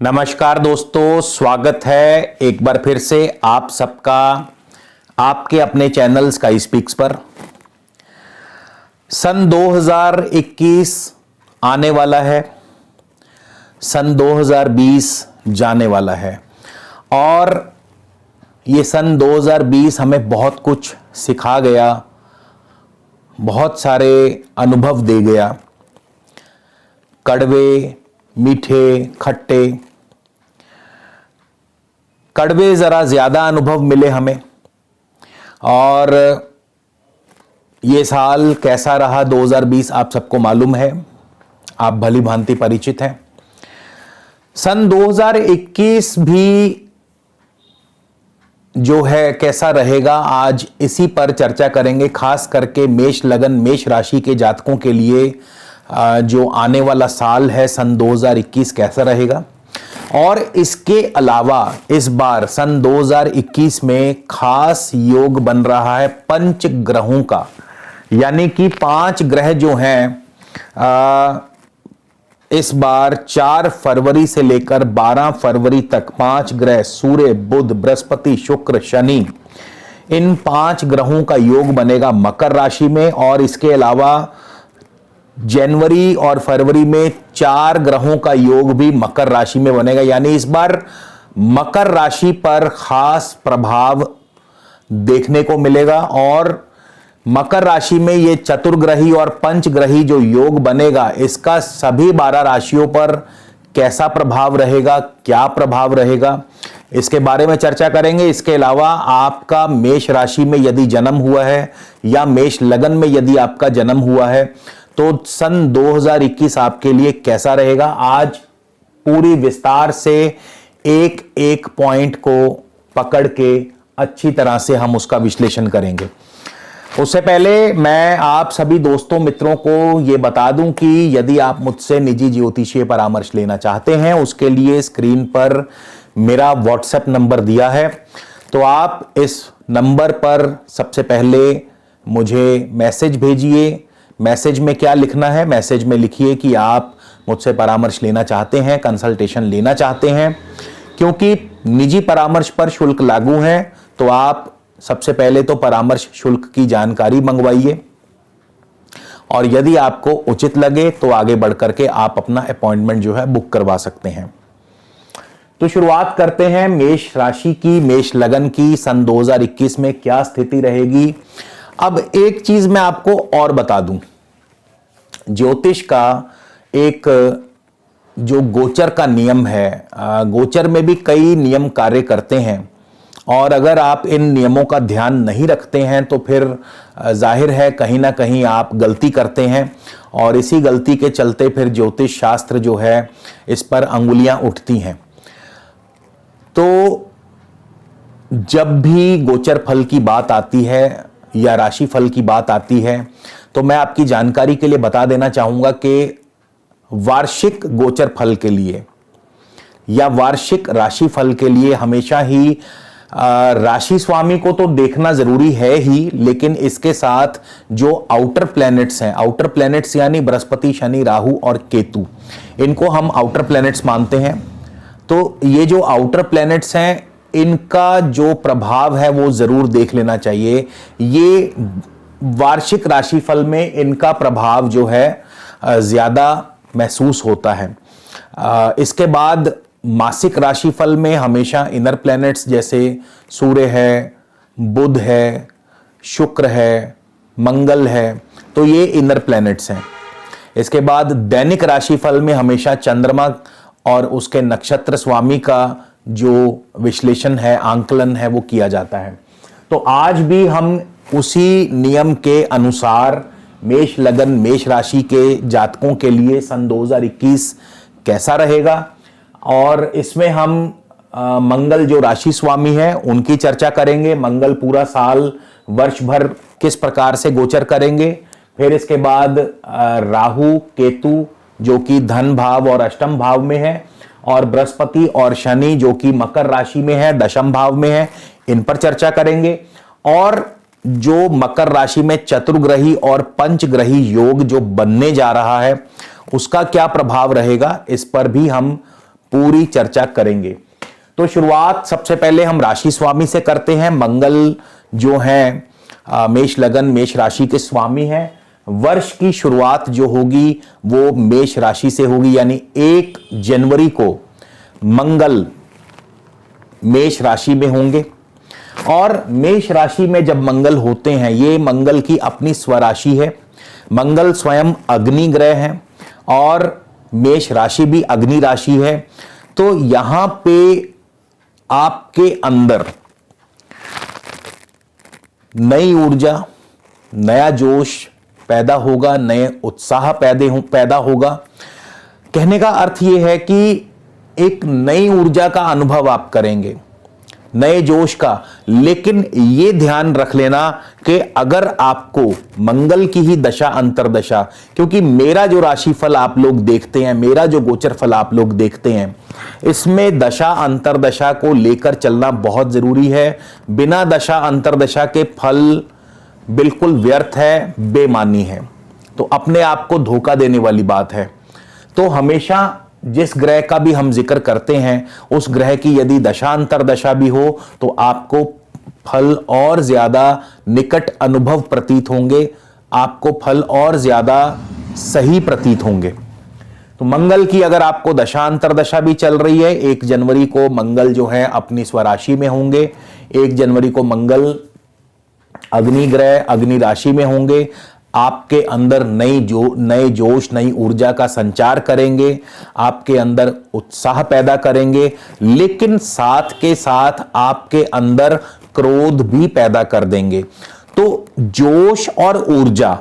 नमस्कार दोस्तों, स्वागत है एक बार फिर से आप सबका आपके अपने चैनल स्काई स्पीक्स पर। सन 2021 आने वाला है, सन 2020 जाने वाला है और ये सन 2020 हमें बहुत कुछ सिखा गया, बहुत सारे अनुभव दे गया। कड़वे, मीठे, खट्टे। कड़वे ज़रा ज़्यादा अनुभव मिले हमें। और ये साल कैसा रहा 2020 आप सबको मालूम है, आप भली भांति परिचित हैं। सन 2021 भी जो है कैसा रहेगा, आज इसी पर चर्चा करेंगे। खास करके मेष लगन, मेष राशि के जातकों के लिए जो आने वाला साल है सन 2021 कैसा रहेगा। और इसके अलावा इस बार सन 2021 में खास योग बन रहा है पंच ग्रहों का, यानी कि 5 ग्रह जो हैं इस बार 4 फरवरी से लेकर 12 फरवरी तक 5 ग्रह, सूर्य, बुध, बृहस्पति, शुक्र, शनि, इन 5 ग्रहों का योग बनेगा मकर राशि में। और इसके अलावा जनवरी और फरवरी में 4 ग्रहों का योग भी मकर राशि में बनेगा, यानी इस बार मकर राशि पर खास प्रभाव देखने को मिलेगा। और मकर राशि में ये चतुर्ग्रही और पंचग्रही जो योग बनेगा, इसका सभी 12 राशियों पर कैसा प्रभाव रहेगा, क्या प्रभाव रहेगा, इसके बारे में चर्चा करेंगे। इसके अलावा आपका मेष राशि में यदि जन्म हुआ है या मेष लगन में यदि आपका जन्म हुआ है तो सन 2021 आपके लिए कैसा रहेगा, आज पूरी विस्तार से एक एक पॉइंट को पकड़ के अच्छी तरह से हम उसका विश्लेषण करेंगे। उससे पहले मैं आप सभी दोस्तों मित्रों को यह बता दूं कि यदि आप मुझसे निजी ज्योतिषीय परामर्श लेना चाहते हैं, उसके लिए स्क्रीन पर मेरा व्हाट्सएप नंबर दिया है, तो आप इस नंबर पर सबसे पहले मुझे मैसेज भेजिए। मैसेज में क्या लिखना है, मैसेज में लिखिए कि आप मुझसे परामर्श लेना चाहते हैं, कंसल्टेशन लेना चाहते हैं। क्योंकि निजी परामर्श पर शुल्क लागू है, तो आप सबसे पहले तो परामर्श शुल्क की जानकारी मंगवाइए और यदि आपको उचित लगे तो आगे बढ़कर के आप अपना अपॉइंटमेंट जो है बुक करवा सकते हैं। तो शुरुआत करते हैं मेष राशि की, मेष लगन की। सन 2021 में क्या स्थिति रहेगी। अब एक चीज मैं आपको और बता दूं, ज्योतिष का एक जो गोचर का नियम है, गोचर में भी कई नियम कार्य करते हैं और अगर आप इन नियमों का ध्यान नहीं रखते हैं तो फिर जाहिर है कहीं ना कहीं आप गलती करते हैं और इसी गलती के चलते फिर ज्योतिष शास्त्र जो है इस पर अंगुलियां उठती हैं। तो जब भी गोचर फल की बात आती है या राशि फल की बात आती है तो मैं आपकी जानकारी के लिए बता देना चाहूंगा कि वार्षिक गोचर फल के लिए या वार्षिक राशि फल के लिए हमेशा ही राशि स्वामी को तो देखना जरूरी है ही, लेकिन इसके साथ जो आउटर प्लैनेट्स हैं, आउटर प्लैनेट्स यानी बृहस्पति, शनि, राहु और केतु, इनको हम आउटर प्लैनेट्स मानते हैं। तो ये जो आउटर प्लैनेट्स हैं इनका जो प्रभाव है वो जरूर देख लेना चाहिए। ये वार्षिक राशिफल में इनका प्रभाव जो है ज्यादा महसूस होता है। इसके बाद मासिक राशिफल में हमेशा इनर प्लैनेट्स जैसे सूर्य है, बुध है, शुक्र है, मंगल है, तो ये इनर प्लैनेट्स हैं। इसके बाद दैनिक राशिफल में हमेशा चंद्रमा और उसके नक्षत्र स्वामी का जो विश्लेषण है, आंकलन है, वो किया जाता है। तो आज भी हम उसी नियम के अनुसार मेष लगन, मेष राशि के जातकों के लिए सन 2021 कैसा रहेगा और इसमें हम मंगल जो राशि स्वामी है उनकी चर्चा करेंगे। मंगल पूरा साल वर्ष भर किस प्रकार से गोचर करेंगे। फिर इसके बाद राहु, केतु जो कि धन भाव और अष्टम भाव में है, और बृहस्पति और शनि जो कि मकर राशि में है, दशम भाव में है, इन पर चर्चा करेंगे। और जो मकर राशि में चतुर्ग्रही और पंचग्रही योग जो बनने जा रहा है उसका क्या प्रभाव रहेगा, इस पर भी हम पूरी चर्चा करेंगे। तो शुरुआत सबसे पहले हम राशि स्वामी से करते हैं। मंगल जो है मेष लगन मेष राशि के स्वामी हैं। वर्ष की शुरुआत जो होगी वो मेष राशि से होगी, यानी 1 जनवरी को मंगल मेष राशि में होंगे। और मेष राशि में जब मंगल होते हैं, ये मंगल की अपनी स्वराशि है। मंगल स्वयं अग्नि ग्रह है और मेष राशि भी अग्नि राशि है। तो यहां पे आपके अंदर नई ऊर्जा, नया जोश पैदा होगा, नए उत्साह पैदा होगा। कहने का अर्थ यह है कि एक नई ऊर्जा का अनुभव आप करेंगे, नए जोश का। लेकिन यह ध्यान रख लेना कि अगर आपको मंगल की ही दशा अंतरदशा, क्योंकि मेरा जो राशिफल आप लोग देखते हैं, मेरा जो गोचर फल आप लोग देखते हैं, इसमें दशा अंतरदशा को लेकर चलना बहुत जरूरी है। बिना दशा अंतरदशा के फल बिल्कुल व्यर्थ है, बेमानी है, तो अपने आप को धोखा देने वाली बात है। तो हमेशा जिस ग्रह का भी हम जिक्र करते हैं, उस ग्रह की यदि दशांतर दशा भी हो तो आपको फल और ज्यादा निकट अनुभव प्रतीत होंगे, आपको फल और ज्यादा सही प्रतीत होंगे। तो मंगल की अगर आपको दशांतर दशा भी चल रही है, 1 जनवरी को मंगल जो है अपनी स्वराशि में होंगे। 1 जनवरी को मंगल अग्नि ग्रह अग्नि राशि में होंगे। आपके अंदर नए जोश, नई ऊर्जा का संचार करेंगे, आपके अंदर उत्साह पैदा करेंगे, लेकिन साथ के साथ आपके अंदर क्रोध भी पैदा कर देंगे। तो जोश और ऊर्जा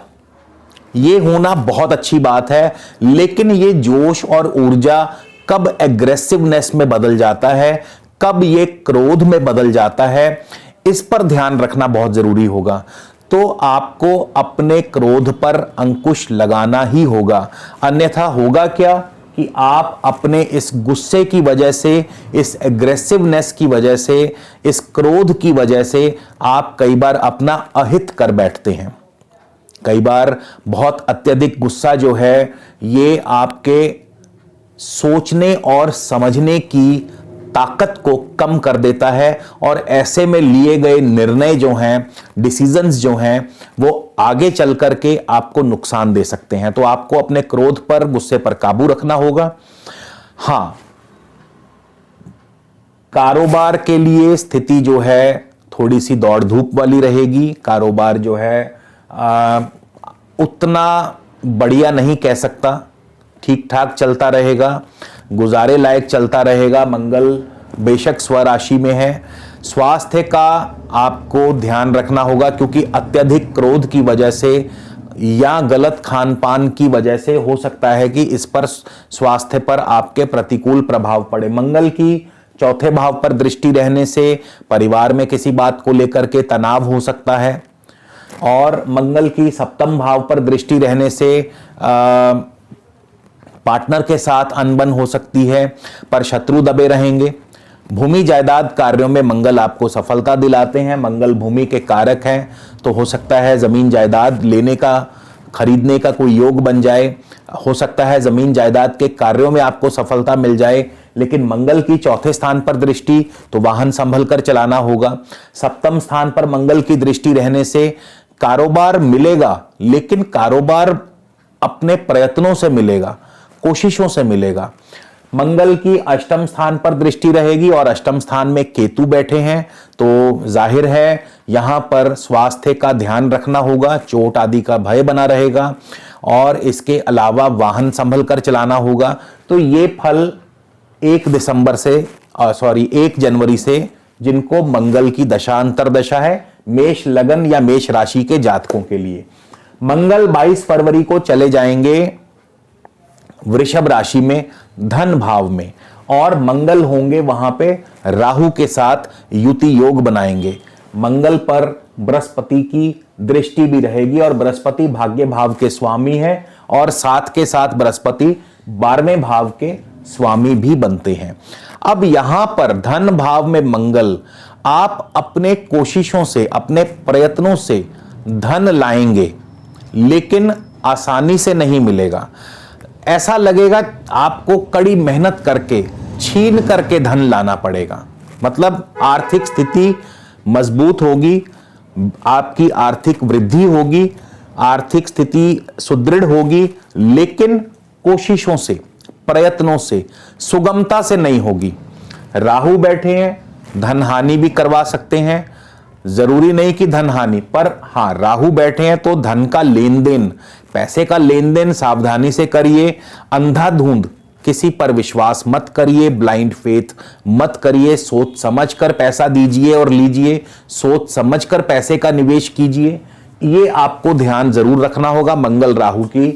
ये होना बहुत अच्छी बात है, लेकिन ये जोश और ऊर्जा कब एग्रेसिवनेस में बदल जाता है, कब ये क्रोध में बदल जाता है, इस पर ध्यान रखना बहुत जरूरी होगा। तो आपको अपने क्रोध पर अंकुश लगाना ही होगा, अन्यथा होगा क्या कि आप अपने इस गुस्से की वजह से, इस एग्रेसिवनेस की वजह से, इस क्रोध की वजह से आप कई बार अपना अहित कर बैठते हैं। कई बार बहुत अत्यधिक गुस्सा जो है ये आपके सोचने और समझने की ताकत को कम कर देता है, और ऐसे में लिए गए निर्णय जो हैं, डिसीजंस जो हैं, वो आगे चल करके आपको नुकसान दे सकते हैं। तो आपको अपने क्रोध पर, गुस्से पर काबू रखना होगा। हां, कारोबार के लिए स्थिति जो है थोड़ी सी दौड़ धूप वाली रहेगी। कारोबार जो है उतना बढ़िया नहीं कह सकता, ठीक ठाक चलता रहेगा, गुजारे लायक चलता रहेगा। मंगल बेशक स्वराशि में है। स्वास्थ्य का आपको ध्यान रखना होगा, क्योंकि अत्यधिक क्रोध की वजह से या गलत खान पान की वजह से हो सकता है कि इस पर, स्वास्थ्य पर आपके प्रतिकूल प्रभाव पड़े। मंगल की 4थे भाव पर दृष्टि रहने से परिवार में किसी बात को लेकर के तनाव हो सकता है, और मंगल की 7म भाव पर दृष्टि रहने से पार्टनर के साथ अनबन हो सकती है, पर शत्रु दबे रहेंगे। भूमि जायदाद कार्यों में मंगल आपको सफलता दिलाते हैं। मंगल भूमि के कारक हैं, तो हो सकता है जमीन जायदाद लेने का, खरीदने का कोई योग बन जाए। हो सकता है जमीन जायदाद के कार्यों में आपको सफलता मिल जाए। लेकिन मंगल की 4थे स्थान पर दृष्टि, तो वाहन संभल कर चलाना होगा। 7म स्थान पर मंगल की दृष्टि रहने से कारोबार मिलेगा, लेकिन कारोबार अपने प्रयत्नों से मिलेगा, कोशिशों से मिलेगा। मंगल की 8म स्थान पर दृष्टि रहेगी, और 8म स्थान में केतु बैठे हैं, तो जाहिर है यहां पर स्वास्थ्य का ध्यान रखना होगा, चोट आदि का भय बना रहेगा, और इसके अलावा वाहन संभल कर चलाना होगा। तो ये फल 1 जनवरी से जिनको मंगल की दशा अंतरदशा है, मेष लगन या मेष राशि के जातकों के लिए। मंगल 22 फरवरी को चले जाएंगे वृषभ राशि में, धन भाव में, और मंगल होंगे वहां पे राहु के साथ युति योग बनाएंगे। मंगल पर बृहस्पति की दृष्टि भी रहेगी, और बृहस्पति भाग्य भाव के स्वामी है, और साथ के साथ बृहस्पति 12वें भाव के स्वामी भी बनते हैं। अब यहां पर धन भाव में मंगल, आप अपने कोशिशों से, अपने प्रयत्नों से धन लाएंगे, लेकिन आसानी से नहीं मिलेगा। ऐसा लगेगा आपको कड़ी मेहनत करके छीन करके धन लाना पड़ेगा। मतलब आर्थिक स्थिति मजबूत होगी, आपकी आर्थिक वृद्धि होगी, आर्थिक स्थिति सुदृढ़ होगी, लेकिन कोशिशों से, प्रयत्नों से, सुगमता से नहीं होगी। राहु बैठे हैं, धन हानि भी करवा सकते हैं। जरूरी नहीं कि धन हानि, पर हां, राहु बैठे हैं तो धन का लेन देन, पैसे का लेन देन सावधानी से करिए। अंधाधुंध किसी पर विश्वास मत करिए, ब्लाइंड फेथ मत करिए। सोच समझकर पैसा दीजिए और लीजिए, सोच समझकर पैसे का निवेश कीजिए। ये आपको ध्यान जरूर रखना होगा मंगल राहु की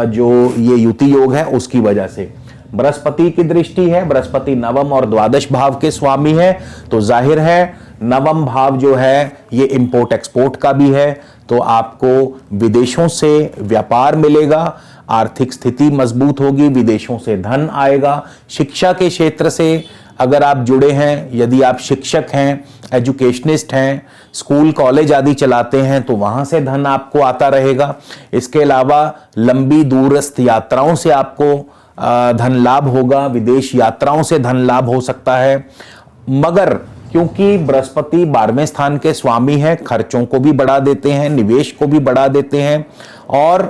जो ये युति योग है उसकी वजह से। बृहस्पति की दृष्टि है, बृहस्पति नवम और द्वादश भाव के स्वामी है, तो जाहिर है नवम भाव जो है ये इंपोर्ट एक्सपोर्ट का भी है, तो आपको विदेशों से व्यापार मिलेगा, आर्थिक स्थिति मजबूत होगी, विदेशों से धन आएगा। शिक्षा के क्षेत्र से अगर आप जुड़े हैं, यदि आप शिक्षक हैं, एजुकेशनिस्ट हैं, स्कूल कॉलेज आदि चलाते हैं, तो वहां से धन आपको आता रहेगा। इसके अलावा लंबी दूरस्थ यात्राओं से आपको धन लाभ होगा, विदेश यात्राओं से धन लाभ हो सकता है। मगर क्योंकि बृहस्पति 12वें स्थान के स्वामी हैं, खर्चों को भी बढ़ा देते हैं, निवेश को भी बढ़ा देते हैं, और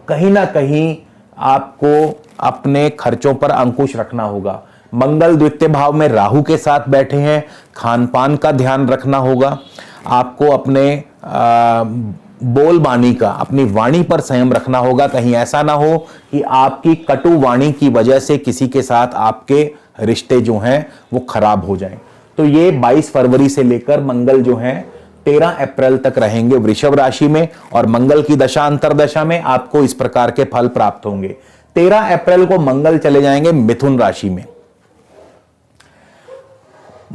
कहीं ना कहीं आपको अपने खर्चों पर अंकुश रखना होगा। मंगल द्वितीय भाव में राहु के साथ बैठे हैं, खान पान का ध्यान रखना होगा। आपको अपने बोलबानी का, अपनी वाणी पर संयम रखना होगा। कहीं ऐसा ना हो कि आपकी कटु वाणी की वजह से किसी के साथ आपके रिश्ते जो हैं वो खराब हो जाएं। तो ये 22 फरवरी से लेकर मंगल जो है 13 अप्रैल तक रहेंगे वृषभ राशि में, और मंगल की दशा अंतरदशा में आपको इस प्रकार के फल प्राप्त होंगे। 13 अप्रैल को मंगल चले जाएंगे मिथुन राशि में।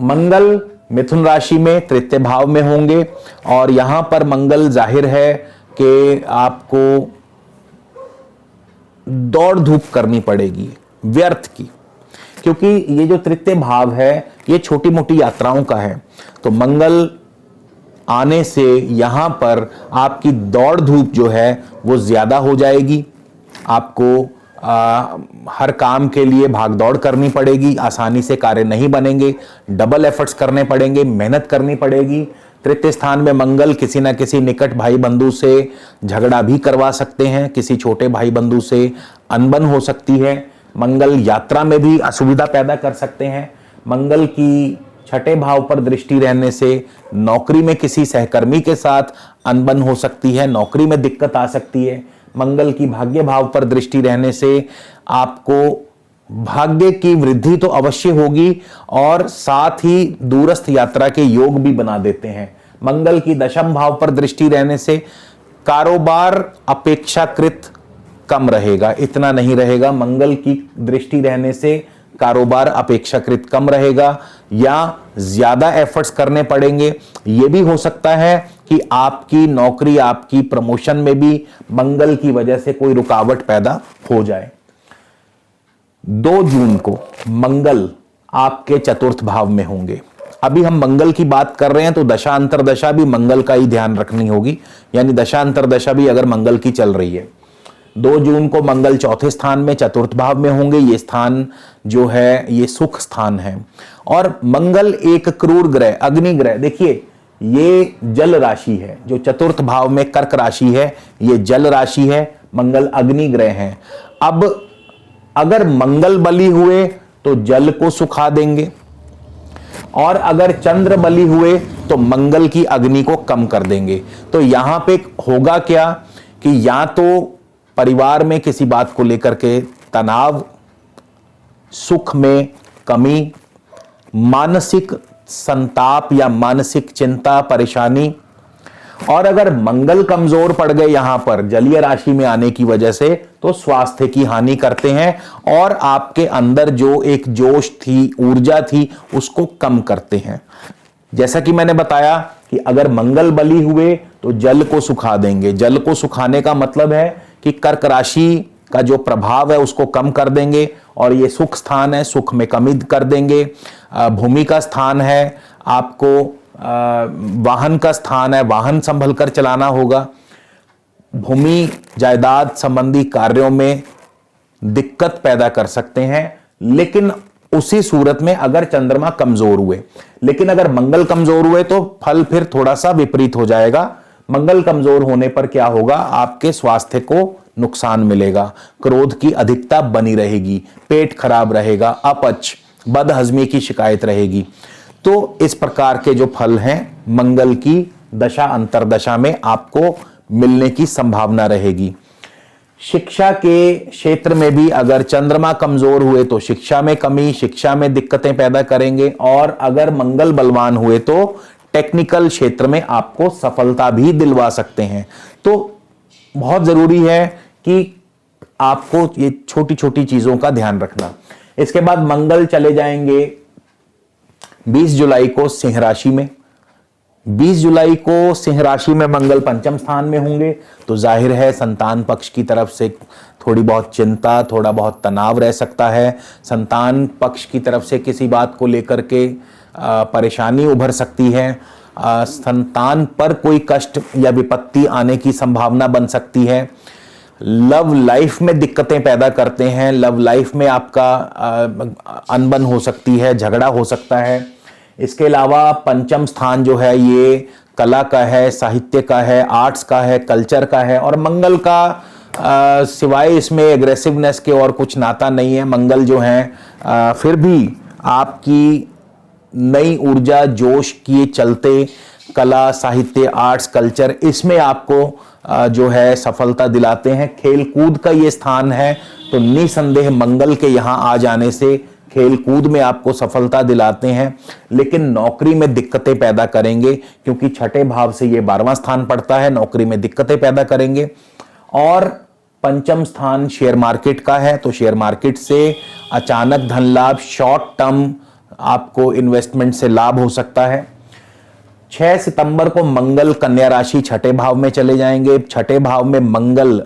मंगल मिथुन राशि में तृतीय भाव में होंगे, और यहां पर मंगल जाहिर है कि आपको दौड़ धूप करनी पड़ेगी व्यर्थ की, क्योंकि ये जो तृतीय भाव है ये छोटी मोटी यात्राओं का है। तो मंगल आने से यहां पर आपकी दौड़ धूप जो है वो ज्यादा हो जाएगी। आपको हर काम के लिए भाग दौड़ करनी पड़ेगी, आसानी से कार्य नहीं बनेंगे, डबल एफर्ट्स करने पड़ेंगे, मेहनत करनी पड़ेगी। तृतीय स्थान में मंगल किसी ना किसी निकट भाई बंधु से झगड़ा भी करवा सकते हैं, किसी छोटे भाई बंधु से अनबन हो सकती है। मंगल यात्रा में भी असुविधा पैदा कर सकते हैं। मंगल की छठे भाव पर दृष्टि रहने से नौकरी में किसी सहकर्मी के साथ अनबन हो सकती है, नौकरी में दिक्कत आ सकती है। मंगल की भाग्य भाव पर दृष्टि रहने से आपको भाग्य की वृद्धि तो अवश्य होगी, और साथ ही दूरस्थ यात्रा के योग भी बना देते हैं। मंगल की दशम भाव पर दृष्टि रहने से कारोबार अपेक्षाकृत कम रहेगा, इतना नहीं रहेगा। मंगल की दृष्टि रहने से कारोबार अपेक्षाकृत कम रहेगा, या ज्यादा एफर्ट्स करने पड़ेंगे। यह भी हो सकता है कि आपकी नौकरी, आपकी प्रमोशन में भी मंगल की वजह से कोई रुकावट पैदा हो जाए। 2 जून को मंगल आपके चतुर्थ भाव में होंगे। अभी हम मंगल की बात कर रहे हैं तो दशा अंतरदशा भी मंगल का ही ध्यान रखनी होगी, यानी दशा अंतरदशा भी अगर मंगल की चल रही है। 2 जून को मंगल चौथे स्थान में चतुर्थ भाव में होंगे। ये स्थान जो है ये सुख स्थान है, और मंगल एक क्रूर ग्रह, अग्नि ग्रह, देखिए ये जल राशि है। जो चतुर्थ भाव में कर्क राशि है ये जल राशि है, मंगल अग्नि ग्रह है। अब अगर मंगल बली हुए तो जल को सुखा देंगे, और अगर चंद्र बली हुए तो मंगल की अग्नि को कम कर देंगे। तो यहां पे होगा क्या कि या तो परिवार में किसी बात को लेकर के तनाव, सुख में कमी, मानसिक संताप या मानसिक चिंता, परेशानी, और अगर मंगल कमजोर पड़ गए यहां पर जलीय राशि में आने की वजह से, तो स्वास्थ्य की हानि करते हैं, और आपके अंदर जो एक जोश थी, ऊर्जा थी, उसको कम करते हैं। जैसा कि मैंने बताया कि अगर मंगल बली हुए तो जल को सुखा देंगे। जल को सुखाने का मतलब है कि कर्क राशि का जो प्रभाव है उसको कम कर देंगे, और ये सुख स्थान है, सुख में कमी कर देंगे। भूमि का स्थान है, आपको वाहन का स्थान है, वाहन संभल कर चलाना होगा। भूमि जायदाद संबंधी कार्यों में दिक्कत पैदा कर सकते हैं, लेकिन उसी सूरत में अगर चंद्रमा कमजोर हुए। लेकिन अगर मंगल कमजोर हुए तो फल फिर थोड़ा सा विपरीत हो जाएगा। मंगल कमजोर होने पर क्या होगा, आपके स्वास्थ्य को नुकसान मिलेगा, क्रोध की अधिकता बनी रहेगी, पेट खराब रहेगा, अपच बदहजमी की शिकायत रहेगी। तो इस प्रकार के जो फल हैं मंगल की दशा अंतरदशा में आपको मिलने की संभावना रहेगी। शिक्षा के क्षेत्र में भी अगर चंद्रमा कमजोर हुए तो शिक्षा में कमी, शिक्षा में दिक्कतें पैदा करेंगे। और अगर मंगल बलवान हुए तो टेक्निकल क्षेत्र में आपको सफलता भी दिलवा सकते हैं। तो बहुत जरूरी है कि आपको ये छोटी छोटी चीजों का ध्यान रखना। इसके बाद मंगल चले जाएंगे 20 जुलाई को सिंह राशि में। 20 जुलाई को सिंह राशि में मंगल पंचम स्थान में होंगे, तो जाहिर है संतान पक्ष की तरफ से थोड़ी बहुत चिंता, थोड़ा बहुत तनाव रह सकता है। संतान पक्ष की तरफ से किसी बात को लेकर के परेशानी उभर सकती है। संतान पर कोई कष्ट या विपत्ति आने की संभावना बन सकती है। लव लाइफ में दिक्कतें पैदा करते हैं, लव लाइफ में आपका अनबन हो सकती है, झगड़ा हो सकता है। इसके अलावा पंचम स्थान जो है ये कला का है, साहित्य का है, आर्ट्स का है, कल्चर का है। और मंगल का सिवाय इसमें एग्रेसिवनेस के और कुछ नाता नहीं है। मंगल जो है फिर भी आपकी नई ऊर्जा जोश के चलते कला, साहित्य, आर्ट्स, कल्चर इसमें आपको जो है सफलता दिलाते हैं। खेल कूद का ये स्थान है, तो निसंदेह मंगल के यहां आ जाने से खेल कूद में आपको सफलता दिलाते हैं। लेकिन नौकरी में दिक्कतें पैदा करेंगे, क्योंकि छठे भाव से ये 12वां स्थान पड़ता है, नौकरी में दिक्कतें पैदा करेंगे। और पंचम स्थान शेयर मार्केट का है, तो शेयर मार्केट से अचानक धन लाभ, शॉर्ट टर्म आपको इन्वेस्टमेंट से लाभ हो सकता है। 6 सितंबर को मंगल कन्या राशि छठे भाव में चले जाएंगे। छठे भाव में मंगल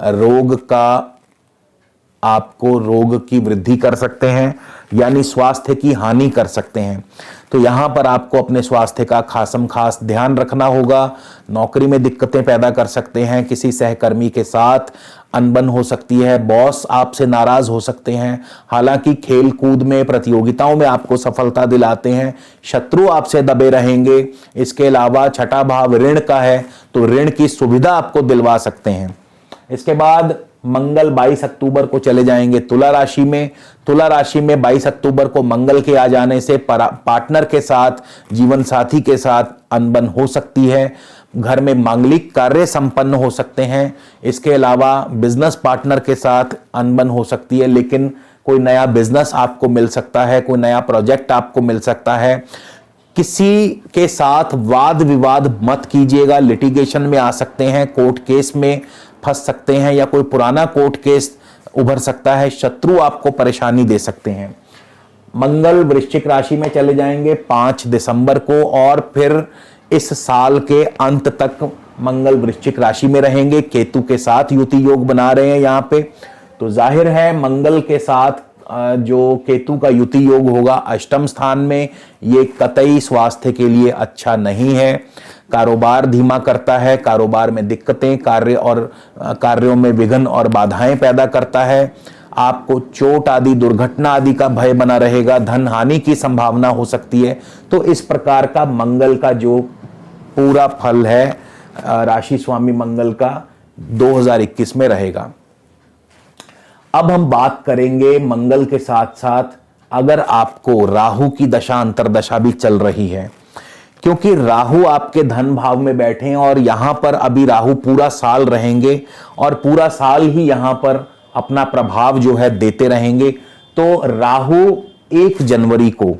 आपको रोग की वृद्धि कर सकते हैं, यानी स्वास्थ्य की हानि कर सकते हैं। तो यहां पर आपको अपने स्वास्थ्य का खासम खास ध्यान रखना होगा। नौकरी में दिक्कतें पैदा कर सकते हैं, किसी सहकर्मी के साथ अनबन हो सकती है, बॉस आपसे नाराज हो सकते हैं। हालांकि खेल कूद में, प्रतियोगिताओं में आपको सफलता दिलाते हैं, शत्रु आपसे दबे रहेंगे। इसके अलावा छठा भाव ऋण का है, तो ऋण की सुविधा आपको दिलवा सकते हैं। इसके बाद मंगल 22 अक्टूबर को चले जाएंगे तुला राशि में। तुला राशि में 22 अक्टूबर को मंगल के आ जाने से पार्टनर के साथ, जीवन साथी के साथ अनबन हो सकती है। घर में मांगलिक कार्य संपन्न हो सकते हैं। इसके अलावा बिजनेस पार्टनर के साथ अनबन हो सकती है, लेकिन कोई नया बिजनेस आपको मिल सकता है, कोई नया प्रोजेक्ट आपको मिल सकता है। किसी के साथ वाद विवाद मत कीजिएगा, लिटिगेशन में आ सकते हैं, कोर्ट केस में फंस सकते हैं, या कोई पुराना कोर्ट केस उभर सकता है। शत्रु आपको परेशानी दे सकते हैं। मंगल वृश्चिक राशि में चले जाएंगे 5 दिसंबर को, और फिर इस साल के अंत तक मंगल वृश्चिक राशि में रहेंगे। केतु के साथ युति योग बना रहे हैं यहां पे, तो जाहिर है मंगल के साथ जो केतु का युति योग होगा अष्टम स्थान में, ये कतई स्वास्थ्य के लिए अच्छा नहीं है। कारोबार धीमा करता है, कारोबार में दिक्कतें, कार्यों में विघ्न और बाधाएं पैदा करता है। आपको चोट आदि, दुर्घटना आदि का भय बना रहेगा, धन हानि की संभावना हो सकती है। तो इस प्रकार का मंगल का जो पूरा फल है राशि स्वामी मंगल का 2021 में रहेगा। अब हम बात करेंगे मंगल के साथ साथ अगर आपको राहु की दशा अंतरदशा भी चल रही है, क्योंकि राहु आपके धन भाव में बैठे हैं और यहां पर अभी राहु पूरा साल रहेंगे और पूरा साल ही यहां पर अपना प्रभाव जो है देते रहेंगे। तो राहु 1 जनवरी को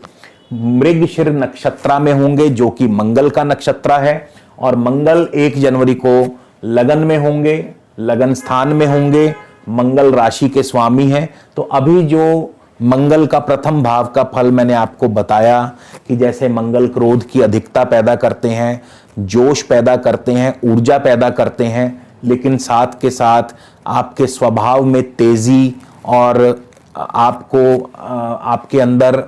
मृगशिर नक्षत्र में होंगे, जो कि मंगल का नक्षत्र है, और मंगल 1 जनवरी को लगन में होंगे, लगन स्थान में होंगे। मंगल राशि के स्वामी हैं। तो अभी जो मंगल का प्रथम भाव का फल मैंने आपको बताया कि जैसे मंगल क्रोध की अधिकता पैदा करते हैं, जोश पैदा करते हैं, ऊर्जा पैदा करते हैं, लेकिन साथ के साथ आपके स्वभाव में तेजी और आपके अंदर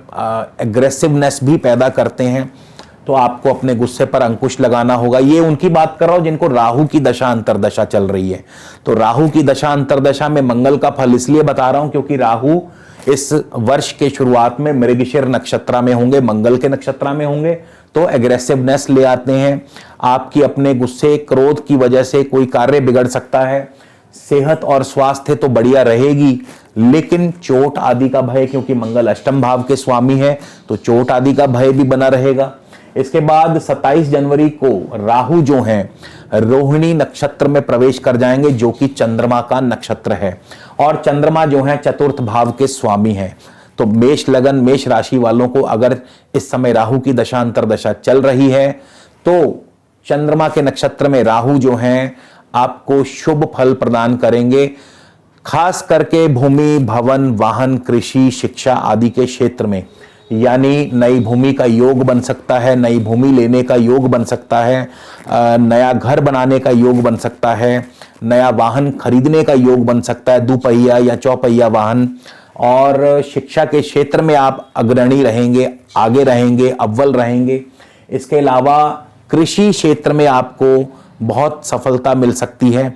एग्रेसिवनेस भी पैदा करते हैं। तो आपको अपने गुस्से पर अंकुश लगाना होगा। ये उनकी बात कर रहा हूं जिनको राहु की दशा अंतरदशा चल रही है। तो राहु की दशा अंतरदशा में मंगल का फल इसलिए बता रहा हूं क्योंकि राहु इस वर्ष के शुरुआत में मृगशिर नक्षत्र में होंगे, मंगल के नक्षत्र में होंगे, तो एग्रेसिवनेस ले आते हैं। आपकी अपने गुस्से क्रोध की वजह से कोई कार्य बिगड़ सकता है। सेहत और स्वास्थ्य तो बढ़िया रहेगी, लेकिन चोट आदि का भय, क्योंकि मंगल अष्टम भाव के स्वामी है, तो चोट आदि का भय भी बना रहेगा। इसके बाद 27 जनवरी को राहु जो हैं रोहिणी नक्षत्र में प्रवेश कर जाएंगे, जो कि चंद्रमा का नक्षत्र है, और चंद्रमा जो है चतुर्थ भाव के स्वामी हैं। तो मेष लगन, मेष राशि वालों को अगर इस समय राहु की दशा अंतरदशा चल रही है, तो चंद्रमा के नक्षत्र में राहु जो हैं आपको शुभ फल प्रदान करेंगे, खास करके भूमि, भवन, वाहन, कृषि, शिक्षा आदि के क्षेत्र में। यानी नई भूमि का योग बन सकता है, नई भूमि लेने का योग बन सकता है, नया घर बनाने का योग बन सकता है, नया वाहन खरीदने का योग बन सकता है, दुपहिया या चौपहिया वाहन। और शिक्षा के क्षेत्र में आप अग्रणी रहेंगे, आगे रहेंगे, अव्वल रहेंगे। इसके अलावा कृषि क्षेत्र में आपको बहुत सफलता मिल सकती है।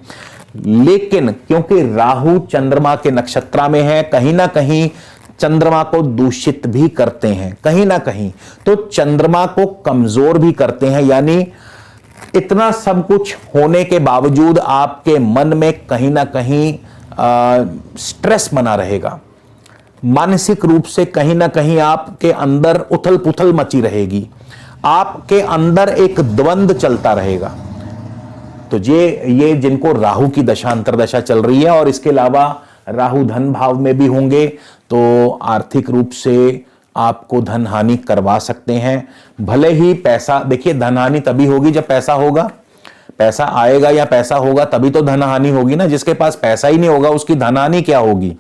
लेकिन क्योंकि राहु चंद्रमा के नक्षत्र में है, कहीं ना कहीं चंद्रमा को दूषित भी करते हैं, कहीं ना कहीं तो चंद्रमा को कमजोर भी करते हैं। यानी इतना सब कुछ होने के बावजूद आपके मन में कहीं ना कहीं स्ट्रेस बना रहेगा, मानसिक रूप से कहीं ना कहीं आपके अंदर उथल पुथल मची रहेगी, आपके अंदर एक द्वंद्व चलता रहेगा। तो ये जिनको राहु की दशा अंतरदशा चल रही है, और इसके अलावा राहु धन भाव में भी होंगे, तो आर्थिक रूप से आपको धन हानि करवा सकते हैं। भले ही पैसा, देखिए धन हानि तभी होगी जब पैसा होगा, पैसा आएगा या पैसा होगा तभी तो धन हानि होगी ना। जिसके पास पैसा ही नहीं होगा उसकी धन हानि क्या होगी।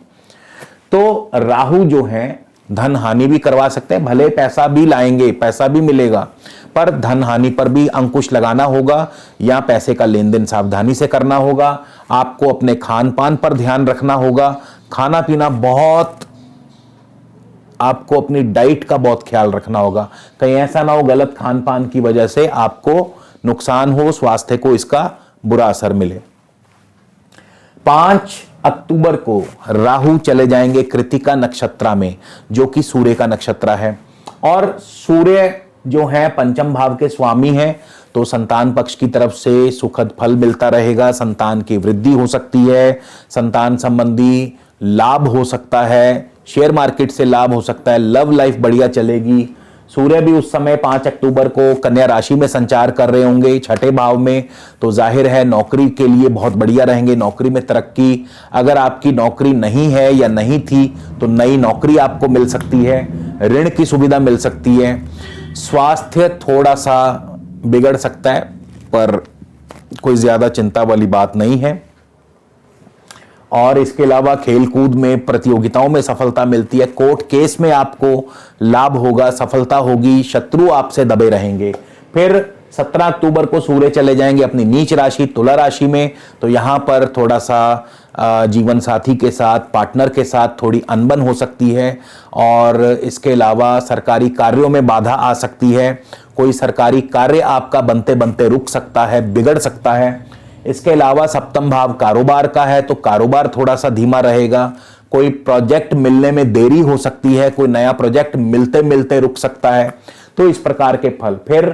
तो राहु जो है धन हानि भी करवा सकते हैं, भले पैसा भी लाएंगे, पैसा भी मिलेगा, पर धन हानि पर भी अंकुश लगाना होगा, या पैसे का लेन देन सावधानी से करना होगा। आपको अपने खान पान पर ध्यान रखना होगा, खाना पीना बहुत, आपको अपनी डाइट का बहुत ख्याल रखना होगा। कहीं ऐसा ना हो गलत खान पान की वजह से आपको नुकसान हो, स्वास्थ्य को इसका बुरा असर मिले। 5 अक्टूबर को राहु चले जाएंगे कृतिका नक्षत्र में, जो कि सूर्य का नक्षत्र है, और सूर्य जो है पंचम भाव के स्वामी हैं, तो संतान पक्ष की तरफ से सुखद फल मिलता रहेगा, संतान की वृद्धि हो सकती है, संतान संबंधी लाभ हो सकता है, शेयर मार्केट से लाभ हो सकता है, लव लाइफ बढ़िया चलेगी। सूर्य भी उस समय 5 अक्टूबर को कन्या राशि में संचार कर रहे होंगे, छठे भाव में, तो जाहिर है नौकरी के लिए बहुत बढ़िया रहेंगे, नौकरी में तरक्की। अगर आपकी नौकरी नहीं है या नहीं थी तो नई नौकरी आपको मिल सकती है, ऋण की सुविधा मिल सकती है। स्वास्थ्य थोड़ा सा बिगड़ सकता है, पर कोई ज्यादा चिंता वाली बात नहीं है। और इसके अलावा खेलकूद में, प्रतियोगिताओं में सफलता मिलती है, कोर्ट केस में आपको लाभ होगा, सफलता होगी, शत्रु आपसे दबे रहेंगे। फिर 17 अक्टूबर को सूर्य चले जाएंगे अपनी नीच राशि तुला राशि में, तो यहां पर थोड़ा सा जीवन साथी के साथ, पार्टनर के साथ थोड़ी अनबन हो सकती है, और इसके अलावा सरकारी कार्यों में बाधा आ सकती है। कोई सरकारी कार्य आपका बनते बनते रुक सकता है, बिगड़ सकता है। इसके अलावा सप्तम भाव कारोबार का है, तो कारोबार थोड़ा सा धीमा रहेगा, कोई प्रोजेक्ट मिलने में देरी हो सकती है, कोई नया प्रोजेक्ट मिलते मिलते रुक सकता है। तो इस प्रकार के फल। फिर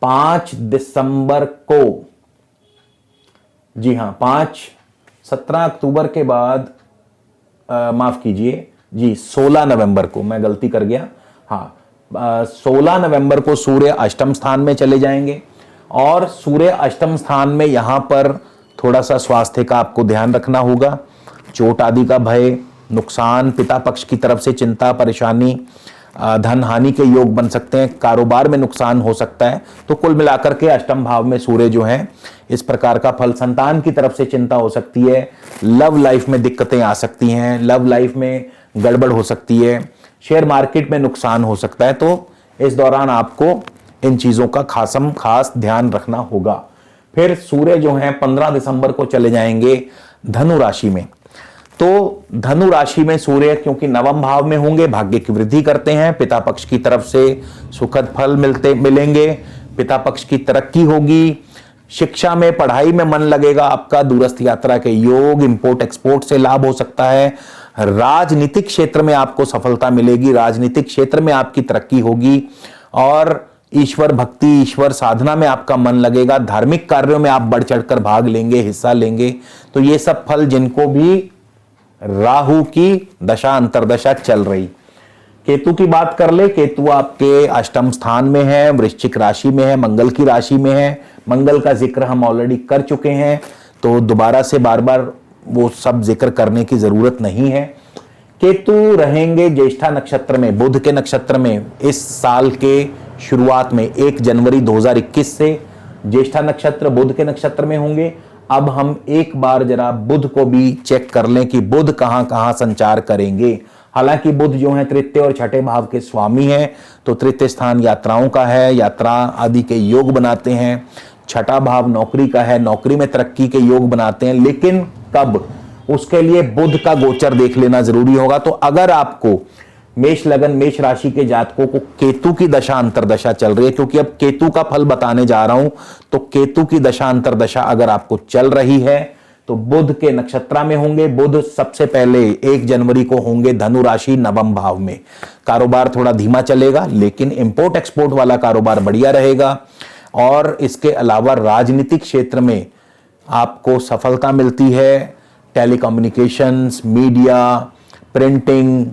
5 दिसंबर को, जी हां 17 अक्टूबर के बाद, माफ कीजिए जी 16 नवंबर को, मैं गलती कर गया, हाँ 16 नवंबर को सूर्य अष्टम स्थान में चले जाएंगे, और सूर्य अष्टम स्थान में यहां पर थोड़ा सा स्वास्थ्य का आपको ध्यान रखना होगा, चोट आदि का भय, नुकसान, पिता पक्ष की तरफ से चिंता, परेशानी, धन हानि के योग बन सकते हैं, कारोबार में नुकसान हो सकता है। तो कुल मिलाकर के अष्टम भाव में सूर्य जो है इस प्रकार का फल। संतान की तरफ से चिंता हो सकती है, लव लाइफ में दिक्कतें आ सकती हैं, लव लाइफ में गड़बड़ हो सकती है, शेयर मार्केट में नुकसान हो सकता है। तो इस दौरान आपको इन चीजों का खास ध्यान रखना होगा। फिर सूर्य जो है 15 दिसंबर को चले जाएंगे धनु राशि में, तो धनु राशि में सूर्य क्योंकि नवम भाव में होंगे, भाग्य की वृद्धि करते हैं, पिता पक्ष की तरफ से सुखद फल मिलेंगे, पिता पक्ष की तरक्की होगी, शिक्षा में, पढ़ाई में मन लगेगा आपका, दूरस्थ यात्रा के योग, इंपोर्ट एक्सपोर्ट से लाभ हो सकता है, राजनीतिक क्षेत्र में आपको सफलता मिलेगी, राजनीतिक क्षेत्र में आपकी तरक्की होगी और ईश्वर भक्ति, ईश्वर साधना में आपका मन लगेगा, धार्मिक कार्यों में आप बढ़ चढ़कर भाग लेंगे, हिस्सा लेंगे। तो ये सब फल जिनको भी राहु की दशा अंतर्दशा चल रही। केतु की बात कर ले, केतु आपके अष्टम स्थान में है, वृश्चिक राशि में है, मंगल की राशि में है। मंगल का जिक्र हम ऑलरेडी कर चुके हैं, तो दोबारा से बार बार वो सब जिक्र करने की जरूरत नहीं है। केतु रहेंगे ज्येष्ठा नक्षत्र में, बुध के नक्षत्र में। इस साल के शुरुआत में 1 जनवरी 2021 से ज्येष्ठा नक्षत्र बुध के नक्षत्र में होंगे। अब हम एक बार जरा बुध को भी चेक कर लें कि बुध कहां कहां संचार करेंगे। हालांकि बुध जो है तृतीय और छठे भाव के स्वामी हैं, तो तृतीय स्थान यात्राओं का है, यात्रा आदि के योग बनाते हैं। छठा भाव नौकरी का है, नौकरी में तरक्की के योग बनाते हैं। लेकिन कब, उसके लिए बुध का गोचर देख लेना जरूरी होगा। तो अगर आपको मेष लगन, मेष राशि के जातकों को केतु की दशा अंतर्दशा चल रही है, क्योंकि अब केतु का फल बताने जा रहा हूं, तो केतु की दशा अंतर्दशा अगर आपको चल रही है तो बुध के नक्षत्र में होंगे। बुध सबसे पहले 1 जनवरी को होंगे धनु राशि नवम भाव में। कारोबार थोड़ा धीमा चलेगा, लेकिन इंपोर्ट एक्सपोर्ट वाला कारोबार बढ़िया रहेगा। और इसके अलावा राजनीतिक क्षेत्र में आपको सफलता मिलती है। टेलीकम्युनिकेशंस, मीडिया, प्रिंटिंग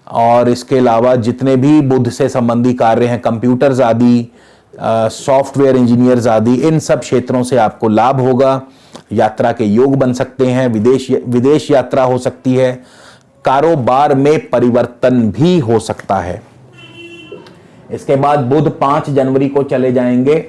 और इसके अलावा जितने भी बुध से संबंधी कार्य हैं, कंप्यूटर्स आदि, सॉफ्टवेयर इंजीनियर्स आदि, इन सब क्षेत्रों से आपको लाभ होगा। यात्रा के योग बन सकते हैं, विदेश यात्रा हो सकती है, कारोबार में परिवर्तन भी हो सकता है। इसके बाद बुध 5 जनवरी को चले जाएंगे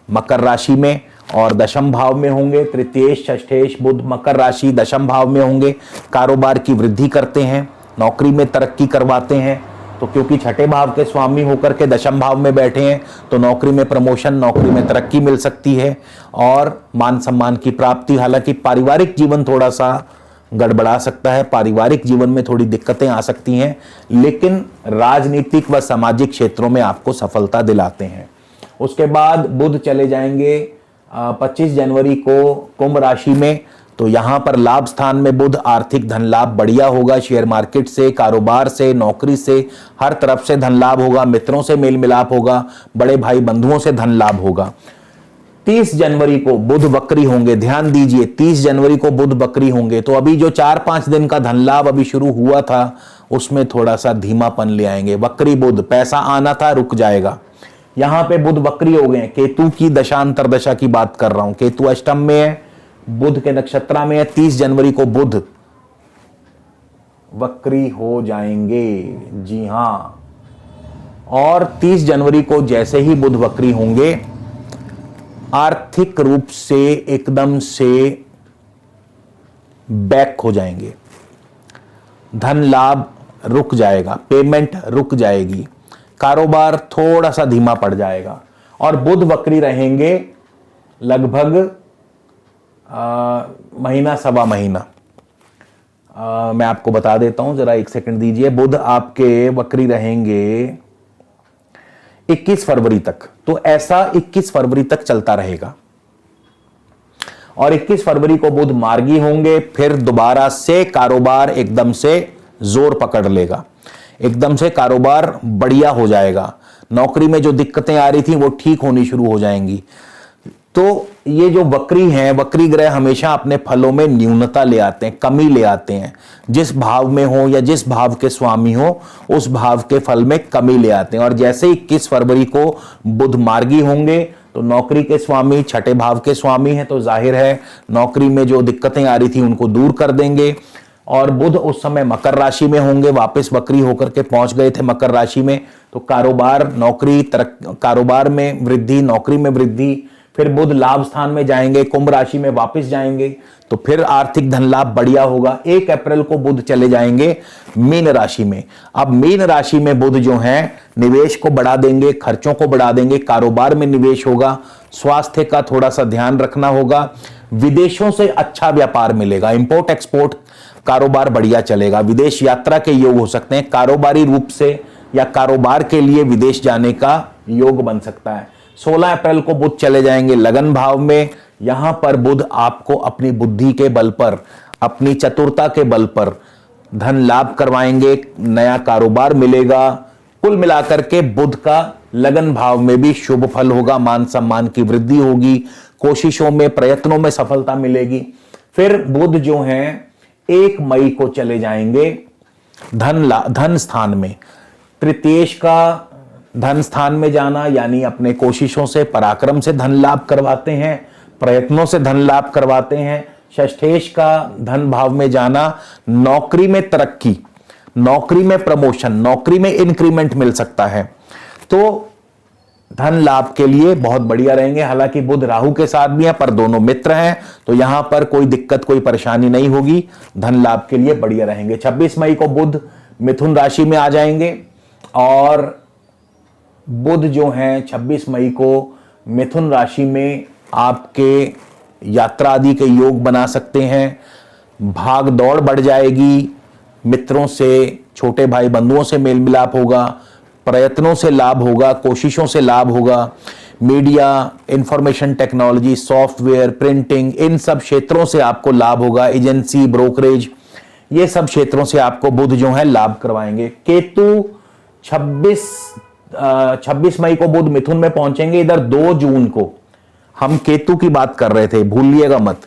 मकर राशि में और दशम भाव में होंगे। तृतीयेश षष्ठेश बुध मकर राशि दशम भाव में होंगे। कारोबार की वृद्धि करते हैं, नौकरी में तरक्की करवाते हैं। तो क्योंकि छठे भाव के स्वामी होकर के दशम भाव में बैठे हैं, तो नौकरी में प्रमोशन, नौकरी में तरक्की मिल सकती है और मान सम्मान की प्राप्ति। हालांकि पारिवारिक जीवन थोड़ा सा गड़बड़ा सकता है, पारिवारिक जीवन में थोड़ी दिक्कतें आ सकती हैं, लेकिन राजनीतिक व सामाजिक क्षेत्रों में आपको सफलता दिलाते हैं। उसके बाद बुध चले जाएंगे 25 जनवरी को कुंभ राशि में। तो यहां पर लाभ स्थान में बुध, आर्थिक धन लाभ बढ़िया होगा। शेयर मार्केट से, कारोबार से, नौकरी से, हर तरफ से धन लाभ होगा। मित्रों से मेल मिलाप होगा, बड़े भाई बंधुओं से धन लाभ होगा। 30 जनवरी को बुध वक्री होंगे। ध्यान दीजिए, 30 जनवरी को बुध वक्री होंगे, तो अभी जो 4-5 दिन का धन लाभ अभी शुरू हुआ था, उसमें थोड़ा सा धीमापन ले आएंगे। वक्री बुध, पैसा आना था रुक जाएगा। यहां पे बुध वक्री हो गए। केतु की दशांतरदशा की बात कर रहा हूं। केतु अष्टम में है, बुध के नक्षत्र में है। 30 जनवरी को बुध वक्री हो जाएंगे, जी हां। और 30 जनवरी को जैसे ही बुध वक्री होंगे, आर्थिक रूप से एकदम से बैक हो जाएंगे। धन लाभ रुक जाएगा, पेमेंट रुक जाएगी, कारोबार थोड़ा सा धीमा पड़ जाएगा। और बुध वक्री रहेंगे लगभग महीना सवा महीना। मैं आपको बता देता हूं, जरा 1 सेकंड दीजिए। बुध आपके वक्री रहेंगे 21 फरवरी तक। तो ऐसा 21 फरवरी तक चलता रहेगा और 21 फरवरी को बुध मार्गी होंगे। फिर दोबारा से कारोबार एकदम से जोर पकड़ लेगा, एकदम से कारोबार बढ़िया हो जाएगा। नौकरी में जो दिक्कतें आ रही थी वो ठीक होनी शुरू हो जाएंगी। तो ये जो वक्री हैं, वक्री ग्रह हमेशा अपने फलों में न्यूनता ले आते हैं, कमी ले आते हैं। जिस भाव में हो या जिस भाव के स्वामी हो, उस भाव के फल में कमी ले आते हैं। और जैसे 21 फरवरी को बुध मार्गी होंगे, तो नौकरी के स्वामी छठे भाव के स्वामी हैं, तो जाहिर है नौकरी में जो दिक्कतें आ रही थी उनको दूर कर देंगे। और बुध उस समय मकर राशि में होंगे, वापस वक्री होकर के पहुंच गए थे मकर राशि में। तो कारोबार, नौकरी, कारोबार में वृद्धि, नौकरी में वृद्धि। फिर बुध लाभ स्थान में जाएंगे, कुंभ राशि में वापस जाएंगे, तो फिर आर्थिक धन लाभ बढ़िया होगा। 1 अप्रैल को बुध चले जाएंगे मीन राशि में। अब मीन राशि में बुध जो है निवेश को बढ़ा देंगे, खर्चों को बढ़ा देंगे, कारोबार में निवेश होगा, स्वास्थ्य का थोड़ा सा ध्यान रखना होगा। विदेशों से अच्छा व्यापार मिलेगा, इंपोर्ट एक्सपोर्ट कारोबार बढ़िया चलेगा। विदेश यात्रा के योग हो सकते हैं, कारोबारी रूप से या कारोबार के लिए विदेश जाने का योग बन सकता है। 16 अप्रैल को बुध चले जाएंगे लगन भाव में। यहां पर बुध आपको अपनी बुद्धि के बल पर, अपनी चतुरता के बल पर धन लाभ करवाएंगे, नया कारोबार मिलेगा। कुल मिलाकर के बुध का लगन भाव में भी शुभ फल होगा, मान सम्मान की वृद्धि होगी, कोशिशों में प्रयत्नों में सफलता मिलेगी। फिर बुध जो हैं 1 मई को चले जाएंगे धन स्थान में। तृतीयेश का धन स्थान में जाना यानी अपने कोशिशों से पराक्रम से धन लाभ करवाते हैं, प्रयत्नों से धन लाभ करवाते हैं। षष्ठेश का धन भाव में जाना, नौकरी में तरक्की, नौकरी में प्रमोशन, नौकरी में इंक्रीमेंट मिल सकता है, तो धन लाभ के लिए बहुत बढ़िया रहेंगे। हालांकि बुध राहु के साथ भी है पर दोनों मित्र हैं, तो यहां पर कोई दिक्कत कोई परेशानी नहीं होगी, धन लाभ के लिए बढ़िया रहेंगे। 26 मई को बुध मिथुन राशि में आ जाएंगे और बुध जो हैं 26 मई को मिथुन राशि में आपके यात्रा आदि के योग बना सकते हैं। भाग दौड़ बढ़ जाएगी, मित्रों से, छोटे भाई बंधुओं से मेल मिलाप होगा, प्रयत्नों से लाभ होगा, कोशिशों से लाभ होगा। Media, information technology, software, printing, इन सब क्षेत्रों से आपको लाभ होगा। एजेंसी, ब्रोकरेज, ये सब क्षेत्रों से आपको बुध जो है लाभ करवाएंगे। केतु 26 मई को बुध मिथुन में पहुंचेंगे। इधर 2 जून को हम केतु की बात कर रहे थे, भूलिएगा मत।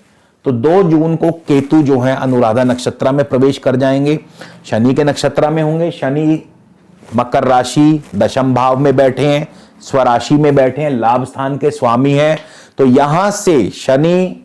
तो 2 जून को केतु जो है अनुराधा नक्षत्र में प्रवेश कर जाएंगे, शनि के नक्षत्र में होंगे। शनि मकर राशि दशम भाव में बैठे हैं, स्वराशि में बैठे हैं, लाभ स्थान के स्वामी हैं। तो यहां से शनि